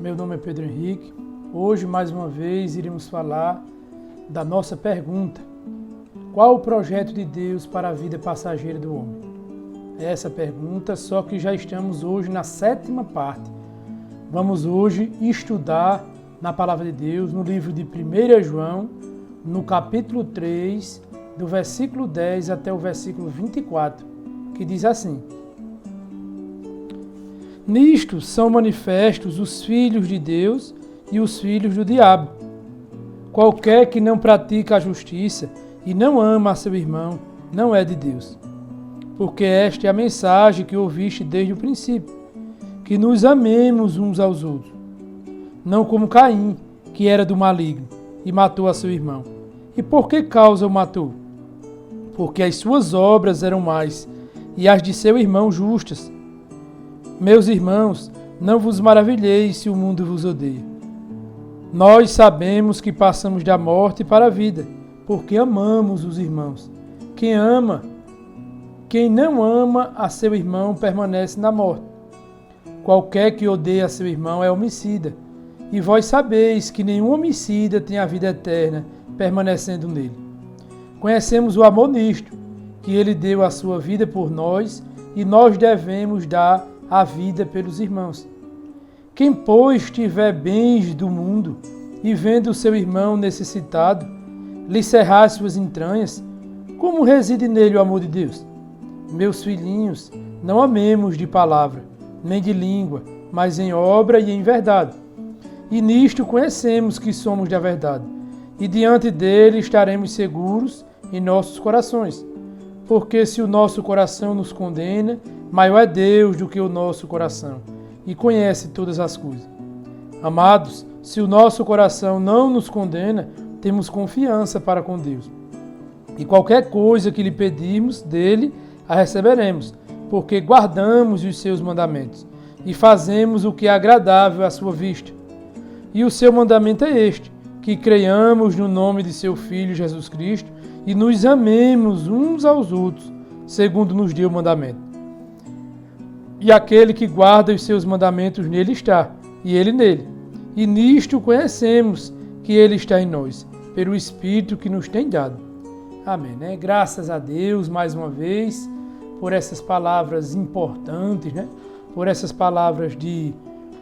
Meu nome é Pedro Henrique. Hoje, mais uma vez, iremos falar da nossa pergunta: qual o projeto de Deus para a vida passageira do homem? É essa pergunta, só que já estamos hoje na 7ª parte. Vamos hoje estudar na Palavra de Deus, no livro de 1 João, no capítulo 3, do versículo 10 até o versículo 24, que diz assim: Nisto são manifestos os filhos de Deus e os filhos do diabo. Qualquer que não pratica a justiça e não ama a seu irmão, não é de Deus. Porque esta é a mensagem que ouviste desde o princípio, que nos amemos uns aos outros. Não como Caim, que era do maligno, e matou a seu irmão. E por que causa o matou? Porque as suas obras eram más, e as de seu irmão justas. Meus irmãos, não vos maravilheis se o mundo vos odeia. Nós sabemos que passamos da morte para a vida, porque amamos os irmãos. Quem não ama a seu irmão permanece na morte. Qualquer que odeia a seu irmão é homicida. E vós sabeis que nenhum homicida tem a vida eterna permanecendo nele. Conhecemos o amor nisto, que ele deu a sua vida por nós, e nós devemos dar a vida pelos irmãos. Quem, pois, tiver bens do mundo e vendo o seu irmão necessitado, lhe cerrar suas entranhas, como reside nele o amor de Deus? Meus filhinhos, não amemos de palavra, nem de língua, mas em obra e em verdade. E nisto conhecemos que somos da verdade, e diante dele estaremos seguros em nossos corações. Porque se o nosso coração nos condena, maior é Deus do que o nosso coração, e conhece todas as coisas. Amados, se o nosso coração não nos condena, temos confiança para com Deus. E qualquer coisa que lhe pedirmos dele, a receberemos, porque guardamos os seus mandamentos, e fazemos o que é agradável à sua vista. E o seu mandamento é este, que creiamos no nome de seu Filho Jesus Cristo, e nos amemos uns aos outros, segundo nos deu o mandamento. E aquele que guarda os seus mandamentos nele está, e ele nele. E nisto conhecemos que ele está em nós, pelo Espírito que nos tem dado. Amém, né? Graças a Deus, mais uma vez, por essas palavras importantes, né? Por essas palavras de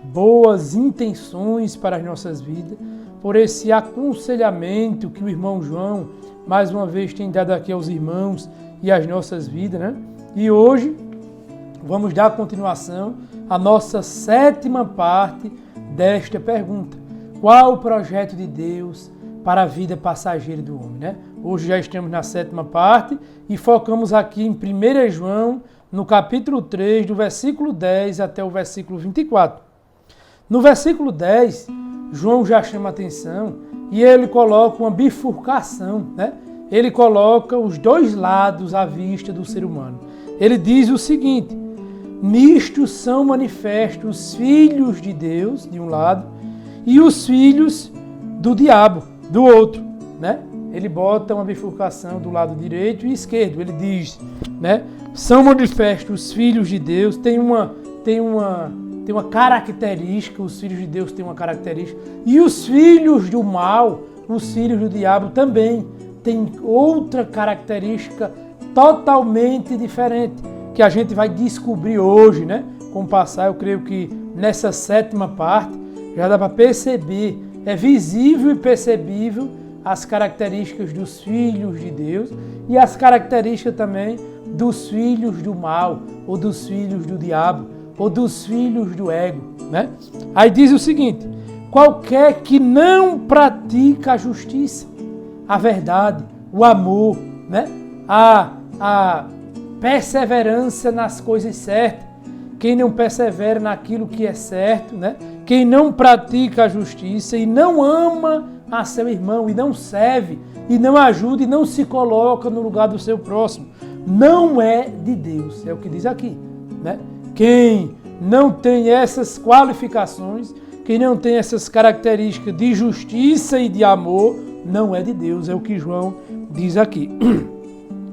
boas intenções para as nossas vidas, por esse aconselhamento que o irmão João, mais uma vez, tem dado aqui aos irmãos e às nossas vidas, né? E hoje vamos dar continuação à nossa 7ª parte desta pergunta. Qual o projeto de Deus para a vida passageira do homem, né? Hoje já estamos na 7ª parte e focamos aqui em 1 João, no capítulo 3, do versículo 10 até o versículo 24. No versículo 10, João já chama a atenção e ele coloca uma bifurcação, né? Ele coloca os dois lados à vista do ser humano. Ele diz o seguinte: nisto são manifestos os filhos de Deus, de um lado, e os filhos do diabo, do outro, né? Ele bota uma bifurcação do lado direito e esquerdo. Ele diz, né? São manifestos os filhos de Deus, tem uma característica, os filhos de Deus têm uma característica, e os filhos do mal, os filhos do diabo também têm outra característica totalmente diferente, que a gente vai descobrir hoje, né? Com o passar, eu creio que nessa 7ª parte já dá para perceber, é visível e percebível as características dos filhos de Deus e as características também dos filhos do mal, ou dos filhos do diabo, ou dos filhos do ego, né? Aí diz o seguinte: qualquer que não pratica a justiça, a verdade, o amor, né? A perseverança nas coisas certas. Quem não persevera naquilo que é certo, né? Quem não pratica a justiça e não ama a seu irmão, e não serve, e não ajuda, e não se coloca no lugar do seu próximo, não é de Deus. É o que diz aqui, né? Quem não tem essas qualificações, quem não tem essas características de justiça e de amor, não é de Deus. É o que João diz aqui.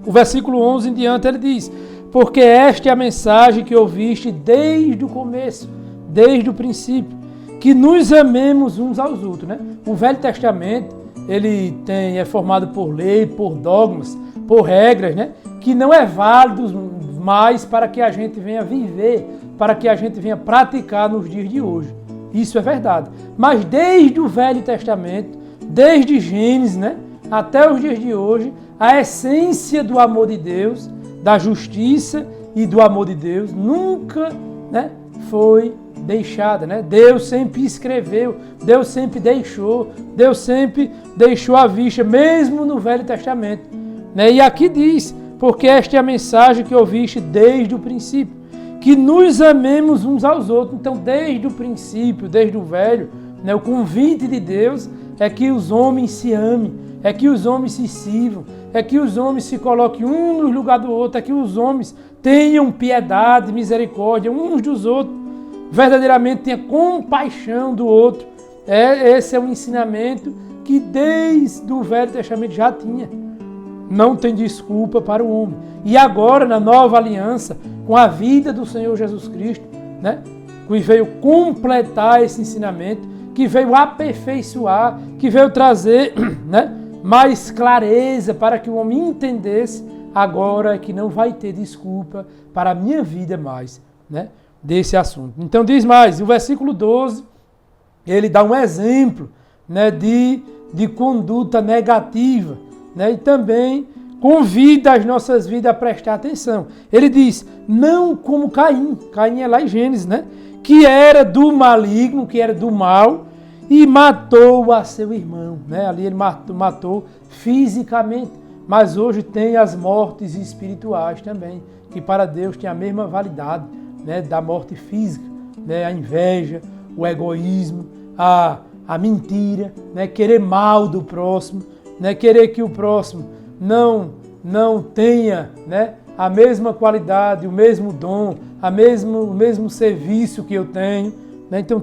O versículo 11 em diante ele diz: porque esta é a mensagem que ouviste desde o começo, desde o princípio, que nos amemos uns aos outros, né? O Velho Testamento, ele é formado por lei, por dogmas, por regras, né? Que não é válido mais para que a gente venha viver, para que a gente venha praticar nos dias de hoje. Isso é verdade. Mas desde o Velho Testamento, desde Gênesis, né, até os dias de hoje, a essência do amor de Deus, da justiça e do amor de Deus nunca, né, foi deixada, né? Deus sempre escreveu, Deus sempre deixou à vista, mesmo no Velho Testamento, né? E aqui diz, porque esta é a mensagem que ouviste desde o princípio, que nos amemos uns aos outros. Então, desde o princípio, desde o Velho, né, o convite de Deus é que os homens se amem, é que os homens se sirvam, é que os homens se coloquem um no lugar do outro, é que os homens tenham piedade, misericórdia uns dos outros, verdadeiramente tenha compaixão do outro. Esse é um ensinamento que desde o Velho Testamento já tinha. Não tem desculpa para o homem. E agora, na nova aliança, com a vida do Senhor Jesus Cristo, né, que veio completar esse ensinamento, que veio aperfeiçoar, que veio trazer, né, mais clareza para que o homem entendesse, agora é que não vai ter desculpa para a minha vida mais, né, desse assunto. Então diz mais, o versículo 12, ele dá um exemplo, né, de conduta negativa, né, e também convida as nossas vidas a prestar atenção. Ele diz, não como Caim é lá em Gênesis, né, que era do maligno, que era do mal, e matou a seu irmão, né? Ali ele matou fisicamente, mas hoje tem as mortes espirituais também, que para Deus tem a mesma validade, né, da morte física, né? A inveja, o egoísmo, a mentira, né? Querer mal do próximo, né? Querer que o próximo não tenha, né, a mesma qualidade, o mesmo dom, o mesmo serviço que eu tenho. Então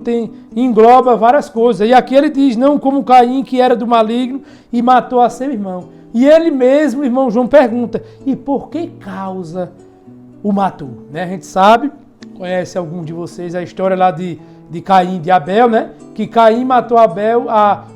engloba várias coisas. E aqui ele diz, não como Caim, que era do maligno e matou a seu irmão. E ele mesmo, o irmão João, pergunta, e por que causa o matou? Né? A gente sabe, conhece algum de vocês a história lá de Caim e de Abel, né? Que Caim matou Abel,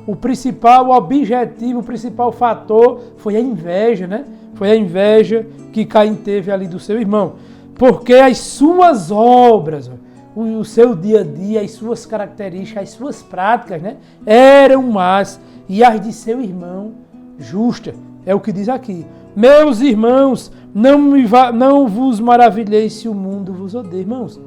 o principal objetivo, o principal fator foi a inveja, né? Foi a inveja que Caim teve ali do seu irmão. Porque as suas obras, o seu dia a dia, as suas características, as suas práticas, né, eram más, e as de seu irmão justa. É o que diz aqui. Meus irmãos, não vos maravilheis se o mundo vos odeia. Irmãos,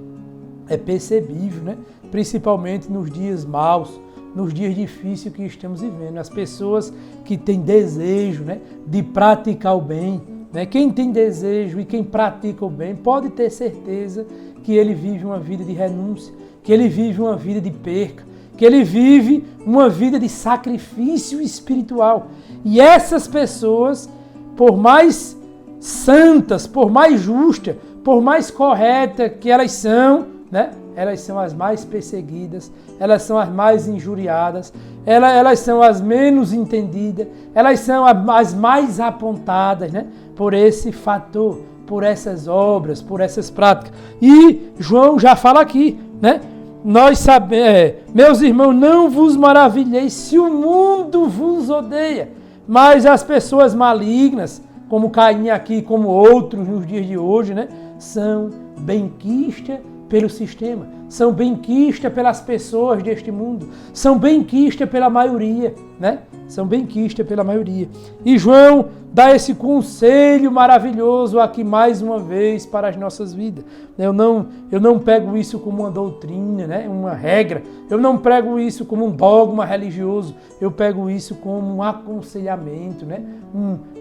é percebível, né? Principalmente nos dias maus, nos dias difíceis que estamos vivendo. As pessoas que têm desejo, né, de praticar o bem, né? Quem tem desejo e quem pratica o bem pode ter certeza que ele vive uma vida de renúncia, que ele vive uma vida de perca, que ele vive uma vida de sacrifício espiritual. E essas pessoas, por mais santas, por mais justas, por mais corretas que elas são, né? Elas são as mais perseguidas, elas são as mais injuriadas, elas são as menos entendidas, elas são as mais apontadas, né? Por esse fator, por essas obras, por essas práticas. E João já fala aqui, né? Nós sabemos, meus irmãos, não vos maravilheis se o mundo vos odeia, mas as pessoas malignas, como Caim aqui, como outros nos dias de hoje, né? São benquistas pelo sistema, são benquistas pelas pessoas deste mundo, são benquistas pela maioria, né? São benquistas pela maioria. E João dá esse conselho maravilhoso aqui mais uma vez para as nossas vidas. Eu não pego isso como uma doutrina, né? Uma regra. Eu não pego isso como um dogma religioso. Eu pego isso como um aconselhamento, né?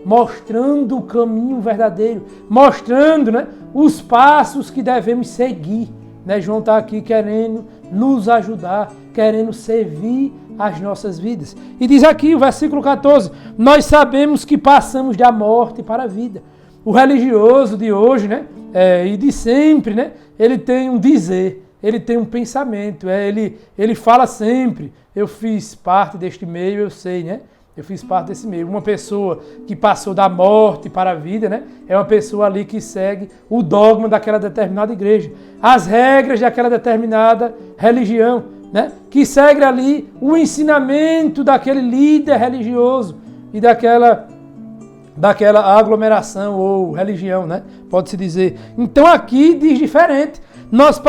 Mostrando o caminho verdadeiro, mostrando, né, os passos que devemos seguir. Né? João está aqui querendo nos ajudar, querendo servir as nossas vidas. E diz aqui o versículo 14, nós sabemos que passamos da morte para a vida. O religioso de hoje, né, e de sempre, né, ele tem um dizer, ele tem um pensamento, ele fala sempre, eu fiz parte deste meio, eu sei, né? Eu fiz parte desse meio. Uma pessoa que passou da morte para a vida, né? É uma pessoa ali que segue o dogma daquela determinada igreja, as regras daquela determinada religião. né? Que segue ali o ensinamento daquele líder religioso e daquela aglomeração ou religião, né? Pode-se dizer. Então aqui diz diferente. Nós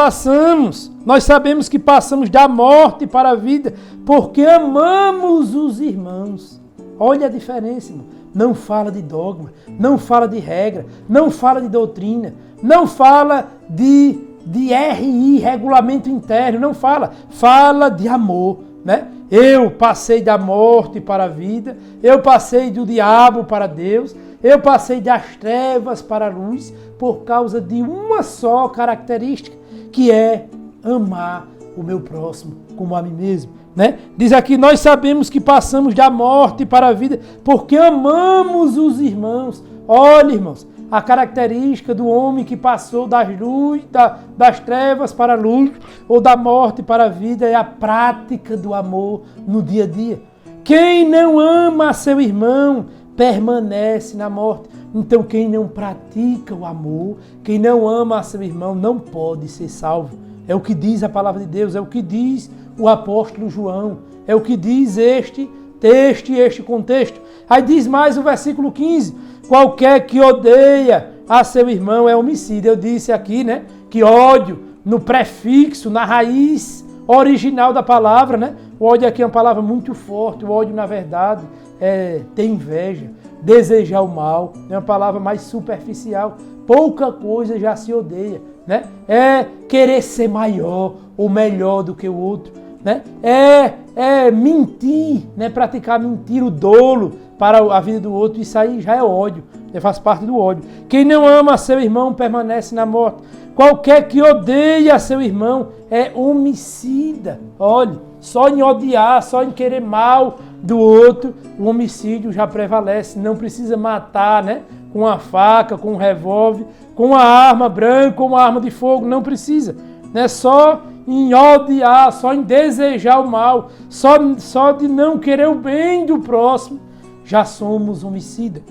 sabemos que passamos da morte para a vida, porque amamos os irmãos. Olha a diferença, irmão. Não fala de dogma, não fala de regra, não fala de doutrina, não fala de RI, regulamento interno, não fala. Fala de amor, né? Eu passei da morte para a vida, eu passei do diabo para Deus, eu passei das trevas para a luz por causa de uma só característica, que é amar o meu próximo como a mim mesmo, né? Diz aqui, nós sabemos que passamos da morte para a vida porque amamos os irmãos. Olha, irmãos, a característica do homem que passou das trevas para a luz ou da morte para a vida é a prática do amor no dia a dia. Quem não ama a seu irmão permanece na morte. Então quem não pratica o amor, quem não ama a seu irmão não pode ser salvo. É o que diz a palavra de Deus, é o que diz o apóstolo João, é o que diz este texto e este contexto. Aí diz mais o versículo 15, qualquer que odeia a seu irmão é homicida. Eu disse aqui, né, que ódio no prefixo, na raiz original da palavra, né? O ódio aqui é uma palavra muito forte, o ódio na verdade é ter inveja, desejar o mal, é uma palavra mais superficial, pouca coisa já se odeia, né? É querer ser maior ou melhor do que o outro, né? É mentir, né? Praticar mentira, o dolo para a vida do outro, isso aí já é ódio, faz parte do ódio. Quem não ama seu irmão permanece na morte. Qualquer que odeia seu irmão é homicida. Olha, só em odiar, só em querer mal do outro, o homicídio já prevalece. Não precisa matar, né? Com a faca, com um revólver, com uma arma branca, com uma arma de fogo, não precisa. Né? Só em odiar, só em desejar o mal, só de não querer o bem do próximo, já somos homicida.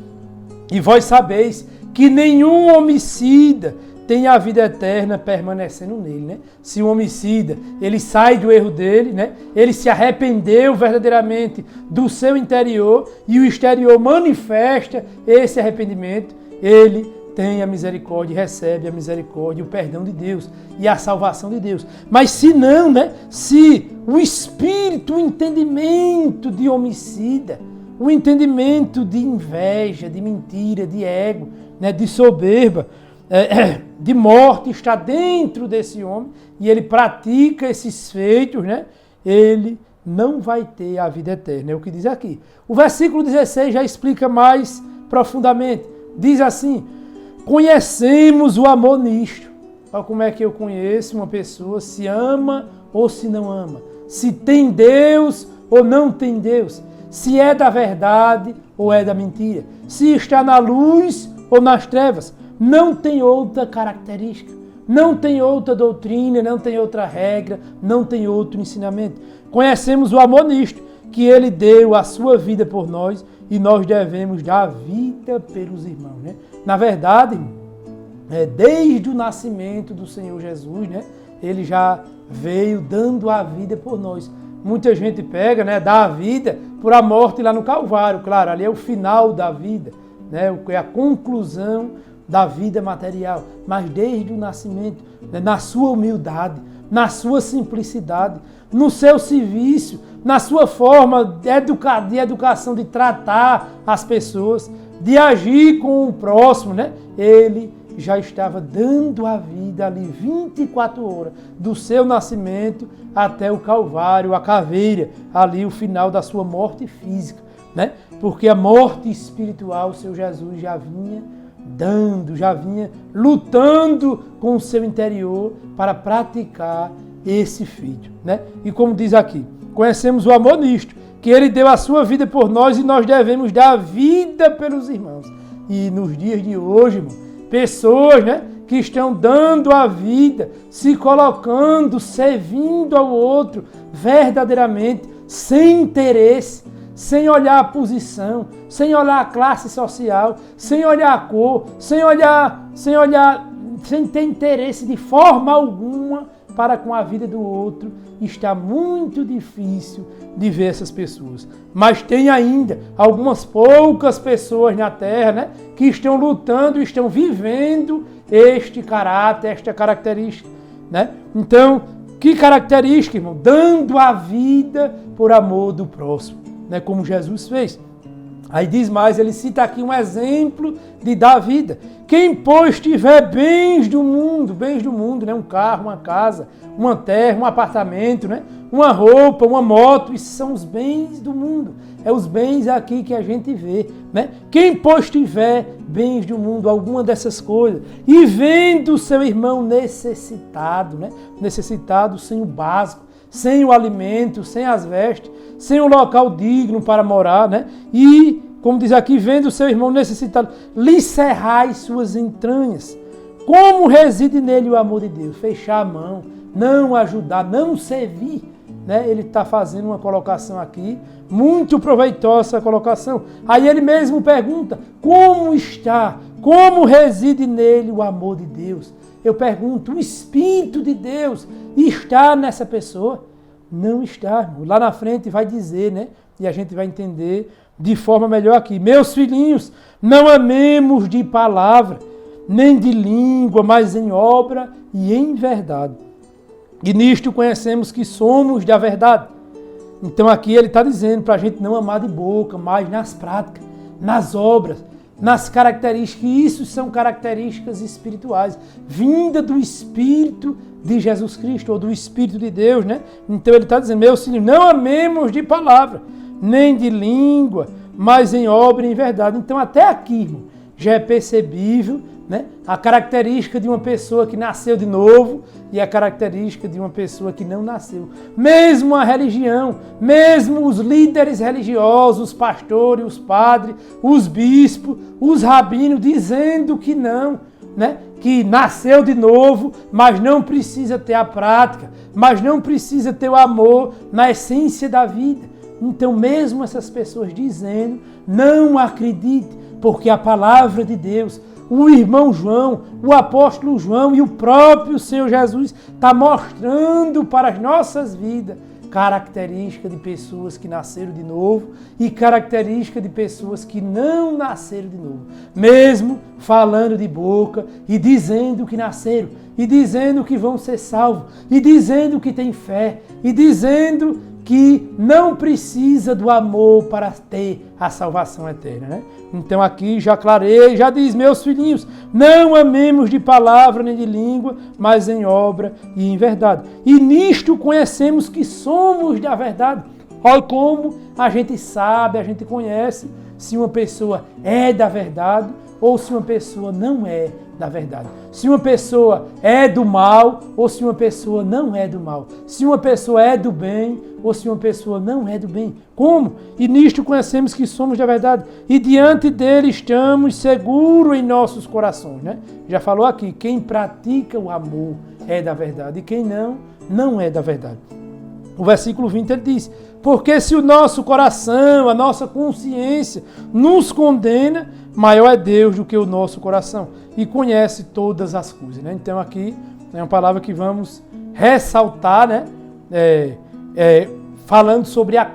E vós sabeis que nenhum homicida tem a vida eterna permanecendo nele, né? Se um homicida, ele sai do erro dele, né? Ele se arrependeu verdadeiramente do seu interior e o exterior manifesta esse arrependimento, ele tem a misericórdia, recebe a misericórdia, o perdão de Deus e a salvação de Deus. Mas se não, né? Se o espírito, o entendimento de homicida, o entendimento de inveja, de mentira, de ego, né? De soberba, de morte está dentro desse homem e ele pratica esses feitos, né? Ele não vai ter a vida eterna, é o que diz aqui. O versículo 16 já explica mais profundamente. Diz assim, conhecemos o amor nisto. Olha como é que eu conheço uma pessoa, se ama ou se não ama, se tem Deus ou não tem Deus, se é da verdade ou é da mentira, se está na luz ou nas trevas. Não tem outra característica, não tem outra doutrina, não tem outra regra, não tem outro ensinamento. Conhecemos o amor nisto, que ele deu a sua vida por nós e nós devemos dar a vida pelos irmãos, né? Na verdade, desde o nascimento do Senhor Jesus, né? Ele já veio dando a vida por nós. Muita gente pega, né? Dá a vida por a morte lá no Calvário, claro, ali é o final da vida, né? É a conclusão da vida material, mas desde o nascimento, né, na sua humildade, na sua simplicidade, no seu serviço, na sua forma de educação, de tratar as pessoas, de agir com o próximo, né? Ele já estava dando a vida ali 24 horas, do seu nascimento até o Calvário, a caveira, ali o final da sua morte física, né? Porque a morte espiritual, o Senhor Jesus já vinha já vinha lutando com o seu interior para praticar esse feito, né? E como diz aqui, conhecemos o amor nisto, que ele deu a sua vida por nós e nós devemos dar a vida pelos irmãos. E nos dias de hoje, irmão, pessoas, né, que estão dando a vida, se colocando, servindo ao outro verdadeiramente, sem interesse, sem olhar a posição, sem olhar a classe social, sem olhar a cor, sem ter interesse de forma alguma para com a vida do outro, está muito difícil de ver essas pessoas. Mas tem ainda algumas poucas pessoas na Terra, né, que estão lutando, estão vivendo este caráter, esta característica, né? Então, que característica, irmão? Dando a vida por amor do próximo, né, como Jesus fez. Aí diz mais, ele cita aqui um exemplo de dar vida. Quem, pois, tiver bens do mundo, né? Um carro, uma casa, uma terra, um apartamento, né? Uma roupa, uma moto, isso são os bens do mundo. É os bens aqui que a gente vê, né? Quem, pois, tiver bens do mundo, alguma dessas coisas, e vendo seu irmão necessitado, né? Necessitado sem o básico, sem o alimento, sem as vestes, sem um local digno para morar, né? E, como diz aqui, vendo o seu irmão necessitado, lhe cerrai suas entranhas. Como reside nele o amor de Deus? Fechar a mão, não ajudar, não servir, né? Ele está fazendo uma colocação aqui, muito proveitosa essa colocação. Aí ele mesmo pergunta, como está? Como reside nele o amor de Deus? Eu pergunto, o Espírito de Deus está nessa pessoa? Não está, irmão. Lá na frente vai dizer, né? E a gente vai entender de forma melhor aqui. Meus filhinhos, não amemos de palavra, nem de língua, mas em obra e em verdade. E nisto conhecemos que somos da verdade. Então aqui ele está dizendo para a gente não amar de boca, mas nas práticas, nas obras, nas características. E isso são características espirituais, vinda do Espírito de Jesus Cristo, ou do Espírito de Deus, né? Então ele está dizendo, meus filhos, não amemos de palavra, nem de língua, mas em obra e em verdade. Então até aqui, irmão, já é percebível, né, a característica de uma pessoa que nasceu de novo e a característica de uma pessoa que não nasceu. Mesmo a religião, mesmo os líderes religiosos, os pastores, os padres, os bispos, os rabinos, dizendo que não, né, que nasceu de novo, mas não precisa ter a prática, mas não precisa ter o amor na essência da vida. Então mesmo essas pessoas dizendo, não acredite, porque a palavra de Deus, o irmão João, o apóstolo João e o próprio Senhor Jesus está mostrando para as nossas vidas característica de pessoas que nasceram de novo e característica de pessoas que não nasceram de novo. Mesmo falando de boca e dizendo que nasceram, e dizendo que vão ser salvos, e dizendo que tem fé, e dizendo que não precisa do amor para ter a salvação eterna, né? Então aqui já clarei, já diz, meus filhinhos, não amemos de palavra nem de língua, mas em obra e em verdade. E nisto conhecemos que somos da verdade. Olha como a gente sabe, a gente conhece se uma pessoa é da verdade ou se uma pessoa não é da verdade. Se uma pessoa é do mal ou se uma pessoa não é do mal. Se uma pessoa é do bem ou se uma pessoa não é do bem. Como? E nisto conhecemos que somos da verdade. E diante dele estamos seguros em nossos corações, né? Já falou aqui, quem pratica o amor é da verdade e quem não, não é da verdade. O versículo 20 ele diz, porque se o nosso coração, a nossa consciência nos condena, maior é Deus do que o nosso coração e conhece todas as coisas, né? Então aqui é uma palavra que vamos ressaltar, né? Falando sobre a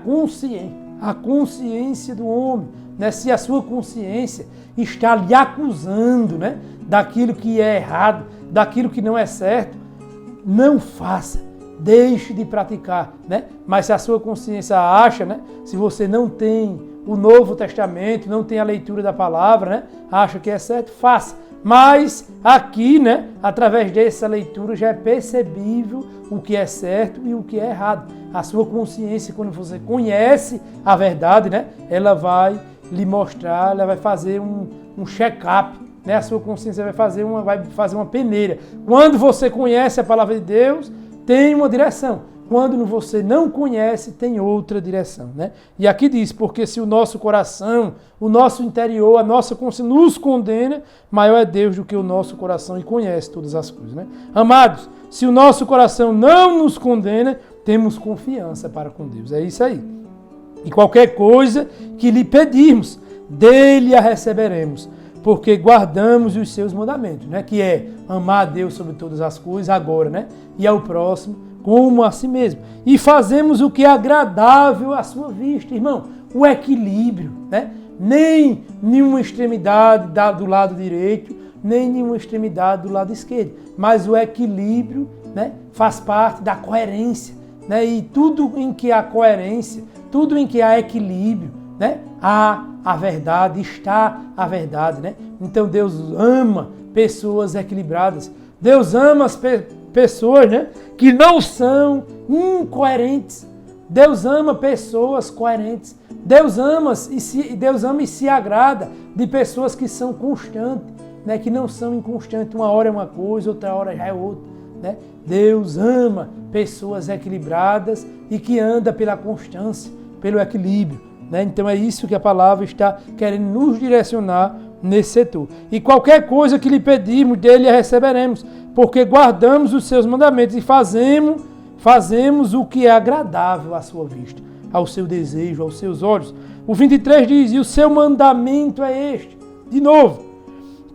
consciência do homem, né? Se a sua consciência está lhe acusando, né, daquilo que é errado, daquilo que não é certo, não faça, deixe de praticar, né? Mas se a sua consciência acha, né, se você não tem o Novo Testamento, não tem a leitura da palavra, né, acha que é certo, faça. Mas aqui, né, através dessa leitura já é percebível o que é certo e o que é errado. A sua consciência, quando você conhece a verdade, né, ela vai lhe mostrar, ela vai fazer um check-up, né? A sua consciência vai fazer uma peneira. Quando você conhece a palavra de Deus, tem uma direção. Quando você não conhece, tem outra direção, né? E aqui diz, porque se o nosso coração, o nosso interior, a nossa consciência nos condena, maior é Deus do que o nosso coração e conhece todas as coisas, né? Amados, se o nosso coração não nos condena, temos confiança para com Deus. É isso aí. E qualquer coisa que lhe pedirmos, dele a receberemos. porque guardamos os seus mandamentos, né? Que é amar a Deus sobre todas as coisas agora, né? E ao próximo como a si mesmo. E fazemos o que é agradável à sua vista, irmão. O equilíbrio, né? Nem nenhuma extremidade do lado direito, nem nenhuma extremidade do lado esquerdo. Mas o equilíbrio, né, faz parte da coerência, né? E tudo em que há coerência, tudo em que há equilíbrio, né, há a verdade, está a verdade, né? Então Deus ama pessoas equilibradas. Deus ama as pessoas, né, que não são incoerentes. Deus ama pessoas coerentes. Deus ama e se agrada de pessoas que são constantes, né, que não são inconstantes. Uma hora é uma coisa, outra hora já é outra, né? Deus ama pessoas equilibradas e que andam pela constância, pelo equilíbrio, né? Então é isso que a palavra está querendo nos direcionar nesse setor. E qualquer coisa que lhe pedimos, dele a receberemos, porque guardamos os seus mandamentos e fazemos o que é agradável à sua vista, ao seu desejo, aos seus olhos. O 23 diz, e o seu mandamento é este, de novo,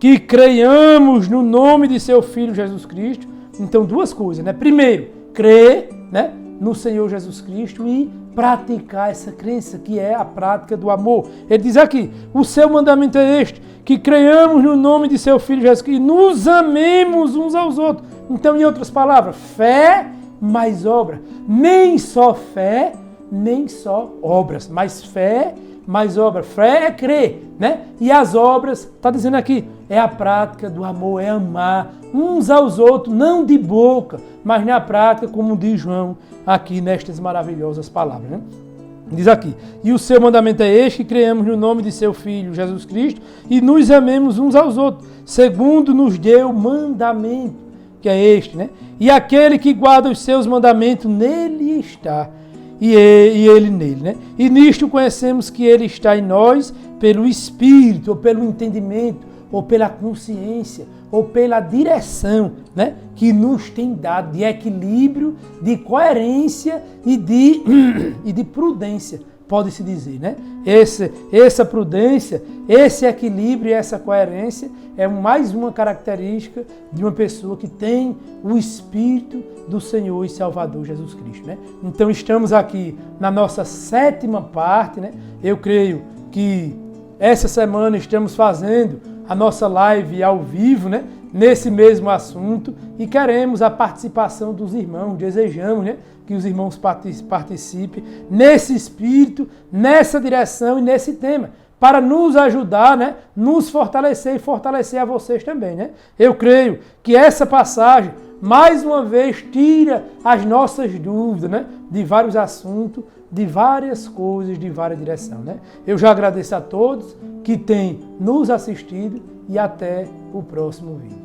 que creiamos no nome de seu Filho Jesus Cristo. Então, duas coisas, né? Primeiro, crer, né, no Senhor Jesus Cristo e praticar essa crença, que é a prática do amor. Ele diz aqui, o seu mandamento é este, que creiamos no nome de seu Filho Jesus Cristo e nos amemos uns aos outros. Então, em outras palavras, fé mais obra. Nem só fé, nem só obras, mas fé mais obra. Fé é crer, né? E as obras, está dizendo aqui, é a prática do amor, é amar uns aos outros, não de boca, mas na prática, como diz João aqui nestas maravilhosas palavras, né? Diz aqui, e o seu mandamento é este, que creamos no nome de seu Filho, Jesus Cristo, e nos amemos uns aos outros, segundo nos deu mandamento, que é este, né? E aquele que guarda os seus mandamentos, nele está, e ele nele, né? E nisto conhecemos que ele está em nós pelo Espírito, ou pelo entendimento, ou pela consciência, ou pela direção, né, que nos tem dado de equilíbrio, de coerência e de prudência, pode-se dizer, né? Essa prudência, esse equilíbrio e essa coerência é mais uma característica de uma pessoa que tem o Espírito do Senhor e Salvador Jesus Cristo, né? Então estamos aqui na nossa 7ª parte, né? Eu creio que essa semana estamos fazendo a nossa live ao vivo, né, nesse mesmo assunto, e queremos a participação dos irmãos, desejamos, né, que os irmãos participem nesse espírito, nessa direção e nesse tema, para nos ajudar, né, nos fortalecer e fortalecer a vocês também, né? Eu creio que essa passagem, mais uma vez, tira as nossas dúvidas, né, de vários assuntos, de várias coisas, de várias direções, né? Eu já agradeço a todos que têm nos assistido e até o próximo vídeo.